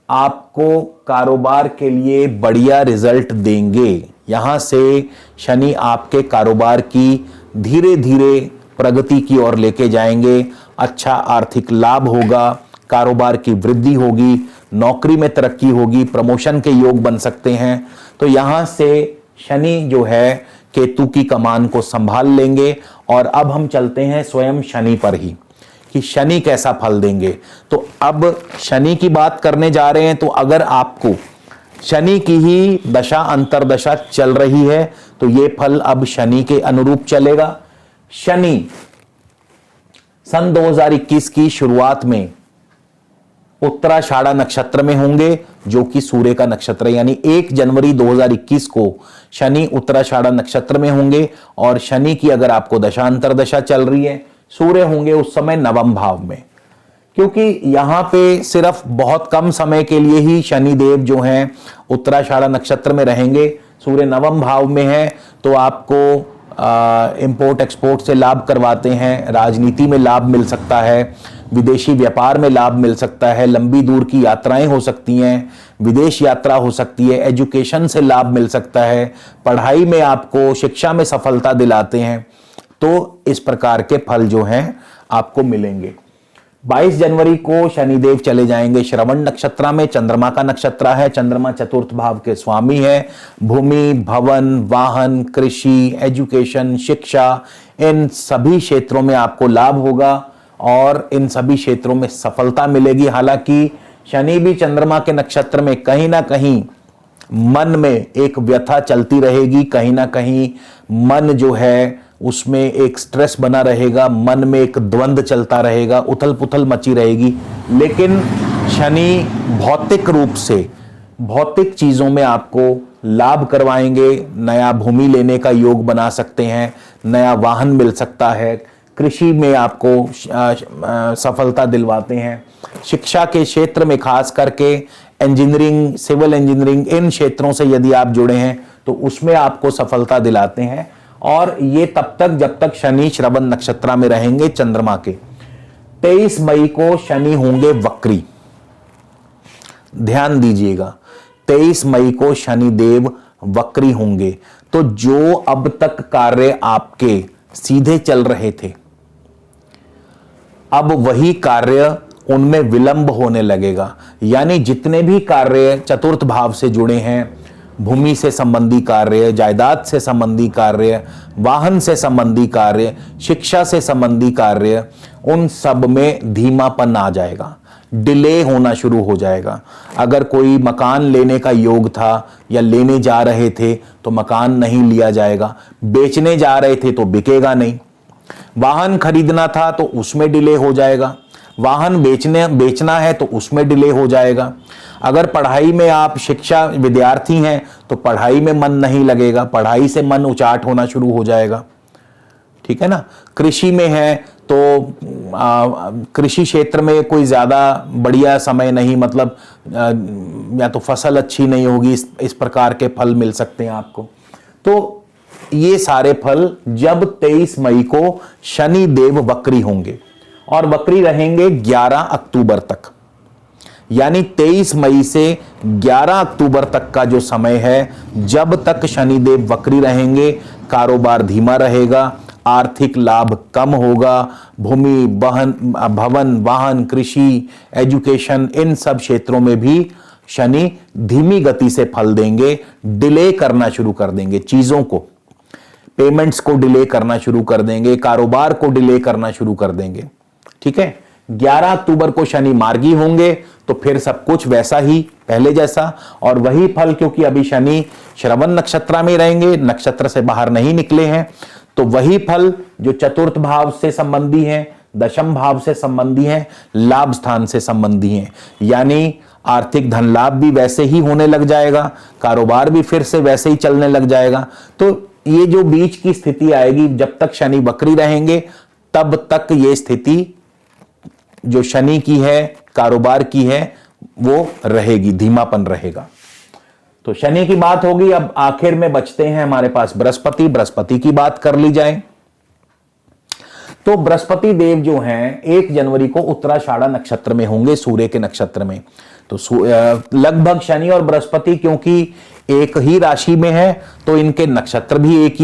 आपको कारोबार के लिए बढ़िया रिजल्ट देंगे। यहां से शनि आपके कारोबार की धीरे धीरे प्रगति की ओर लेके जाएंगे। अच्छा आर्थिक लाभ होगा, कारोबार की वृद्धि होगी, नौकरी में तरक्की होगी, प्रमोशन के योग बन सकते हैं। तो यहां से शनि जो है केतु की कमान को संभाल लेंगे। और अब हम चलते हैं स्वयं शनि पर ही कि शनि कैसा फल देंगे। तो अब शनि की बात करने जा रहे हैं, तो अगर आपको शनि की ही दशा अंतरदशा चल रही है तो यह फल अब शनि के अनुरूप चलेगा। शनि सन 2021 की शुरुआत में उत्तराषाढ़ा नक्षत्र में होंगे, जो कि सूर्य का नक्षत्र है। यानी 1 जनवरी 2021 को शनि उत्तराषाढ़ा नक्षत्र में होंगे। और शनि की अगर आपको दशांतर दशा चल रही है, सूर्य होंगे उस समय नवम भाव में, क्योंकि यहां पे सिर्फ बहुत कम समय के लिए ही शनि देव जो हैं उत्तराषाढ़ा नक्षत्र में रहेंगे। सूर्य नवम भाव में है तो आपको इंपोर्ट एक्सपोर्ट से लाभ करवाते हैं, राजनीति में लाभ मिल सकता है, विदेशी व्यापार में लाभ मिल सकता है, लंबी दूर की यात्राएं हो सकती हैं, विदेश यात्रा हो सकती है, एजुकेशन से लाभ मिल सकता है, पढ़ाई में आपको, शिक्षा में सफलता दिलाते हैं। तो इस प्रकार के फल जो हैं आपको मिलेंगे। 22 जनवरी को शनिदेव चले जाएंगे श्रवण नक्षत्र में, चंद्रमा का नक्षत्र है, चंद्रमा चतुर्थ भाव के स्वामी है। भूमि, भवन, वाहन, कृषि, एजुकेशन, शिक्षा, इन सभी क्षेत्रों में आपको लाभ होगा और इन सभी क्षेत्रों में सफलता मिलेगी। हालांकि शनि भी चंद्रमा के नक्षत्र में कहीं ना कहीं मन में एक व्यथा चलती रहेगी, कहीं ना कहीं मन जो है उसमें एक स्ट्रेस बना रहेगा, मन में एक द्वंद्व चलता रहेगा, उथल पुथल मची रहेगी। लेकिन शनि भौतिक रूप से भौतिक चीजों में आपको लाभ करवाएंगे। नया भूमि लेने का योग बना सकते हैं, नया वाहन मिल सकता है, कृषि में आपको सफलता दिलवाते हैं। शिक्षा के क्षेत्र में खास करके इंजीनियरिंग, सिविल इंजीनियरिंग, इन क्षेत्रों से यदि आप जुड़े हैं तो उसमें आपको सफलता दिलाते हैं। और ये तब तक जब तक शनि श्रवण नक्षत्र में रहेंगे चंद्रमा के। 23 मई को शनि होंगे वक्री, ध्यान दीजिएगा, 23 मई को शनि देव वक्री होंगे। तो जो अब तक कार्य आपके सीधे चल रहे थे, अब वही कार्य उनमें विलंब होने लगेगा। यानी जितने भी कार्य चतुर्थ भाव से जुड़े हैं, भूमि से संबंधी कार्य, जायदाद से संबंधी कार्य, वाहन से संबंधी कार्य, शिक्षा से संबंधी कार्य, उन सब में धीमापन आ जाएगा, डिले होना शुरू हो जाएगा। अगर कोई मकान लेने का योग था या लेने जा रहे थे तो मकान नहीं लिया जाएगा, बेचने जा रहे थे तो बिकेगा नहीं, वाहन खरीदना था तो उसमें डिले हो जाएगा, वाहन बेचना है तो उसमें डिले हो जाएगा। अगर पढ़ाई में आप शिक्षा विद्यार्थी हैं तो पढ़ाई में मन नहीं लगेगा, पढ़ाई से मन उचाट होना शुरू हो जाएगा, ठीक है ना। कृषि में है तो कृषि क्षेत्र में कोई ज्यादा बढ़िया समय नहीं, मतलब या तो फसल अच्छी नहीं होगी, इस प्रकार के फल मिल सकते हैं आपको। तो ये सारे फल जब 23 मई को शनि देव वक्री होंगे और वक्री रहेंगे 11 अक्टूबर तक, यानी 23 मई से 11 अक्टूबर तक का जो समय है, जब तक शनिदेव वक्री रहेंगे कारोबार धीमा रहेगा, आर्थिक लाभ कम होगा, भूमि भवन वाहन कृषि एजुकेशन इन सब क्षेत्रों में भी शनि धीमी गति से फल देंगे, डिले करना शुरू कर देंगे, चीजों को, पेमेंट्स को डिले करना शुरू कर देंगे, कारोबार को डिले करना शुरू कर देंगे, ठीक है। 11 अक्टूबर को शनि मार्गी होंगे तो फिर सब कुछ वैसा ही पहले जैसा, और वही फल, क्योंकि अभी शनि श्रवण नक्षत्र में रहेंगे, नक्षत्र से बाहर नहीं निकले हैं, तो वही फल जो चतुर्थ भाव से संबंधी है, दशम भाव से संबंधी है, लाभ स्थान से संबंधी है, यानी आर्थिक धन लाभ भी वैसे ही होने लग जाएगा, कारोबार भी फिर से वैसे ही चलने लग जाएगा। तो ये जो बीच की स्थिति आएगी, जब तक शनि वक्री रहेंगे तब तक ये स्थिति जो शनि की है, कारोबार की है, वो रहेगी, धीमापन रहेगा। तो शनि की बात होगी। अब आखिर में बचते हैं हमारे पास बृहस्पति। बृहस्पति की बात कर ली जाए तो बृहस्पति देव जो हैं 1 जनवरी को उत्तराषाढ़ा नक्षत्र में होंगे, सूर्य के नक्षत्र में। तो लगभग शनि और बृहस्पति क्योंकि एक ही राशि में है तो इनके नक्षत्र भी एक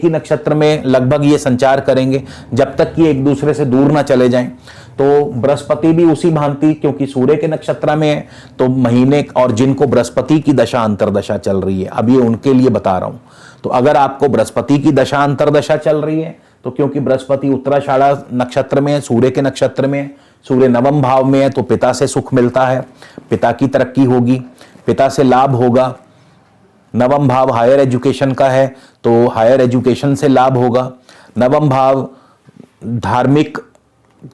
ही नक्षत्र में लगभग ये संचार करेंगे, जब तक कि एक दूसरे से दूर ना चले जाएं। तो बृहस्पति भी उसी भांति, क्योंकि सूर्य के नक्षत्र में है, तो महीने और जिनको बृहस्पति की दशा अंतरदशा चल रही है, अब ये उनके लिए बता रहा हूं। तो अगर आपको बृहस्पति की दशा अंतरदशा चल रही है तो क्योंकि बृहस्पति उत्तराषाढ़ा नक्षत्र में है, सूर्य के नक्षत्र में है, सूर्य नवम भाव में है, तो पिता से सुख मिलता है, पिता की तरक्की होगी, पिता से लाभ होगा। नवम भाव हायर एजुकेशन का है तो हायर एजुकेशन से लाभ होगा। नवम भाव धार्मिक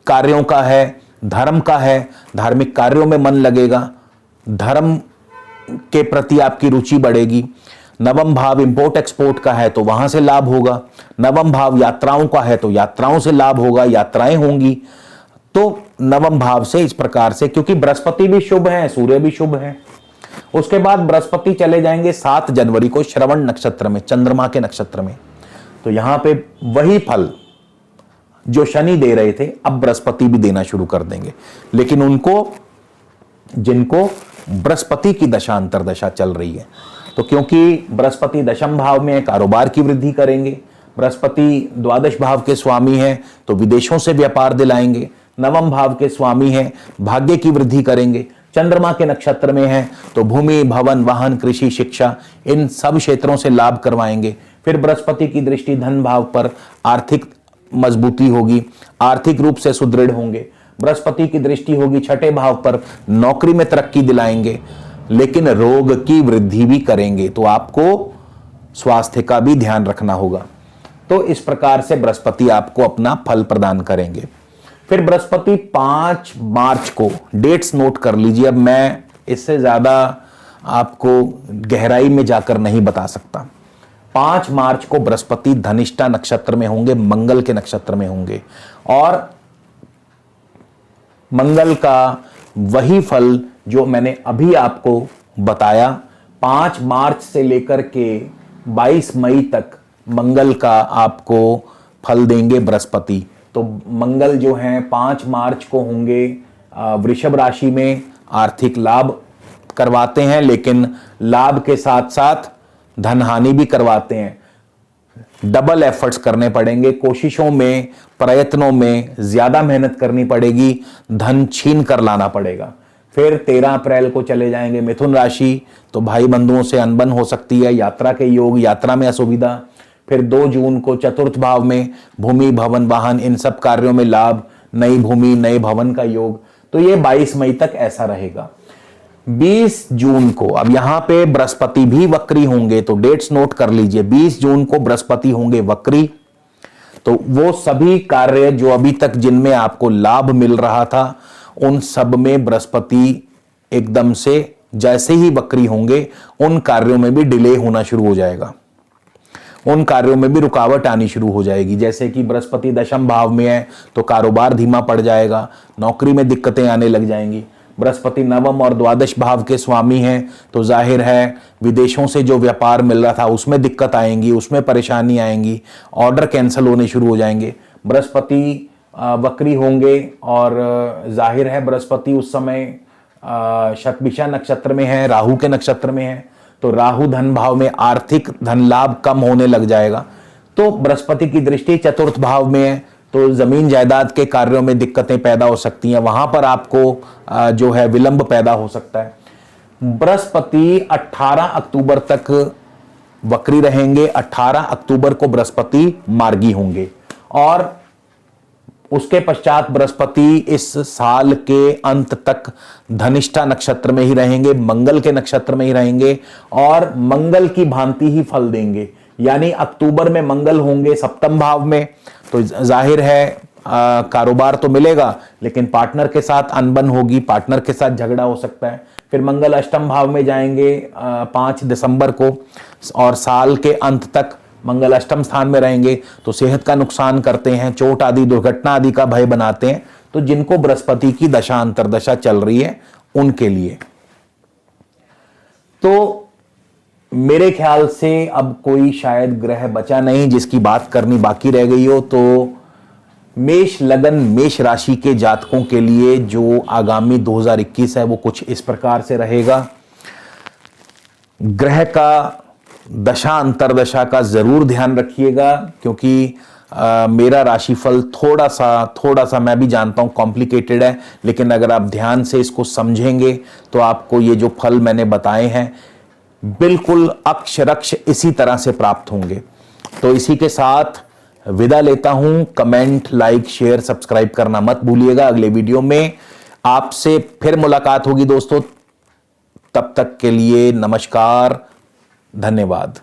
कार्यों का है, धर्म का है, धार्मिक कार्यों में मन लगेगा, धर्म के प्रति आपकी रुचि बढ़ेगी। नवम भाव इंपोर्ट एक्सपोर्ट का है तो वहां से लाभ होगा। नवम भाव यात्राओं का है तो यात्राओं से लाभ होगा, यात्राएं होंगी। तो नवम भाव से इस प्रकार से, क्योंकि बृहस्पति भी शुभ है, सूर्य भी शुभ है। उसके बाद बृहस्पति चले जाएंगे 7 जनवरी को श्रवण नक्षत्र में, चंद्रमा के नक्षत्र में। तो यहां पे वही फल जो शनि दे रहे थे अब बृहस्पति भी देना शुरू कर देंगे, लेकिन उनको जिनको बृहस्पति की दशा अंतरदशा चल रही है। तो क्योंकि बृहस्पति दशम भाव में कारोबार की वृद्धि करेंगे, बृहस्पति द्वादश भाव के स्वामी हैं तो विदेशों से व्यापार दिलाएंगे, नवम भाव के स्वामी हैं, भाग्य की वृद्धि करेंगे, चंद्रमा के नक्षत्र में है तो भूमि भवन वाहन कृषि शिक्षा इन सब क्षेत्रों से लाभ करवाएंगे। फिर बृहस्पति की दृष्टि धन भाव पर, आर्थिक मजबूती होगी, आर्थिक रूप से सुदृढ़ होंगे। बृहस्पति की दृष्टि होगी 6ठे भाव पर, नौकरी में तरक्की दिलाएंगे, लेकिन रोग की वृद्धि भी करेंगे, तो आपको स्वास्थ्य का भी ध्यान रखना होगा। तो इस प्रकार से बृहस्पति आपको अपना फल प्रदान करेंगे। फिर बृहस्पति 5 मार्च को, डेट्स नोट कर लीजिए, अब मैं इससे ज्यादा आपको गहराई में जाकर नहीं बता सकता। 5 मार्च को बृहस्पति धनिष्ठा नक्षत्र में होंगे, मंगल के नक्षत्र में होंगे, और मंगल का वही फल जो मैंने अभी आपको बताया, 5 मार्च से लेकर के 22 मई तक मंगल का आपको फल देंगे बृहस्पति। तो मंगल जो हैं 5 मार्च को होंगे वृषभ राशि में, आर्थिक लाभ करवाते हैं, लेकिन लाभ के साथ साथ धन हानि भी करवाते हैं। डबल एफर्ट्स करने पड़ेंगे, कोशिशों में प्रयत्नों में ज्यादा मेहनत करनी पड़ेगी, धन छीन कर लाना पड़ेगा। फिर 13 अप्रैल को चले जाएंगे मिथुन राशि, तो भाई बंधुओं से अनबन हो सकती है, यात्रा के योग, यात्रा में असुविधा। फिर 2 जून को चतुर्थ भाव में भूमि भवन वाहन इन सब कार्यों में लाभ, नई भूमि नए भवन का योग। तो ये 22 मई तक ऐसा रहेगा। 20 जून को, अब यहां पे बृहस्पति भी वक्री होंगे, तो डेट्स नोट कर लीजिए। 20 जून को बृहस्पति होंगे वक्री, तो वो सभी कार्य जो अभी तक जिनमें आपको लाभ मिल रहा था, उन सब में बृहस्पति एकदम से जैसे ही वक्री होंगे उन कार्यों में भी डिले होना शुरू हो जाएगा, उन कार्यों में भी रुकावट आनी शुरू हो जाएगी। जैसे कि बृहस्पति दशम भाव में है तो कारोबार धीमा पड़ जाएगा, नौकरी में दिक्कतें आने लग जाएंगी। बृहस्पति नवम और द्वादश भाव के स्वामी हैं तो जाहिर है विदेशों से जो व्यापार मिल रहा था उसमें दिक्कत आएंगी, उसमें परेशानी आएंगी, ऑर्डर कैंसिल होने शुरू हो जाएंगे। बृहस्पति वक्री होंगे और जाहिर है बृहस्पति उस समय शतभिषा नक्षत्र में है, राहु के नक्षत्र में है, तो राहु धन भाव में आर्थिक धन लाभ कम होने लग जाएगा। तो बृहस्पति की दृष्टि चतुर्थ भाव में है तो जमीन जायदाद के कार्यों में दिक्कतें पैदा हो सकती हैं, वहां पर आपको जो है विलंब पैदा हो सकता है। बृहस्पति 18 अक्टूबर तक वक्री रहेंगे, 18 अक्टूबर को बृहस्पति मार्गी होंगे और उसके पश्चात बृहस्पति इस साल के अंत तक धनिष्ठा नक्षत्र में ही रहेंगे, मंगल के नक्षत्र में ही रहेंगे और मंगल की भांति ही फल देंगे। यानी अक्टूबर में मंगल होंगे सप्तम भाव में, तो जाहिर है कारोबार तो मिलेगा लेकिन पार्टनर के साथ अनबन होगी, पार्टनर के साथ झगड़ा हो सकता है। फिर मंगल अष्टम भाव में जाएंगे 5 दिसंबर को और साल के अंत तक मंगल अष्टम स्थान में रहेंगे तो सेहत का नुकसान करते हैं, चोट आदि दुर्घटना आदि का भय बनाते हैं। तो जिनको बृहस्पति की दशा अंतर्दशा चल रही है उनके लिए तो मेरे ख्याल से अब कोई शायद ग्रह बचा नहीं जिसकी बात करनी बाकी रह गई हो। तो मेष लगन मेष राशि के जातकों के लिए जो आगामी 2021 है वो कुछ इस प्रकार से रहेगा। ग्रह का दशा अंतर्दशा का जरूर ध्यान रखिएगा क्योंकि मेरा राशिफल थोड़ा सा मैं भी जानता हूं कॉम्प्लिकेटेड है, लेकिन अगर आप ध्यान से इसको समझेंगे तो आपको ये जो फल मैंने बताए हैं बिल्कुल अक्षरक्ष इसी तरह से प्राप्त होंगे। तो इसी के साथ विदा लेता हूं। कमेंट, लाइक, शेयर, सब्सक्राइब करना मत भूलिएगा। अगले वीडियो में आपसे फिर मुलाकात होगी दोस्तों, तब तक के लिए नमस्कार, धन्यवाद।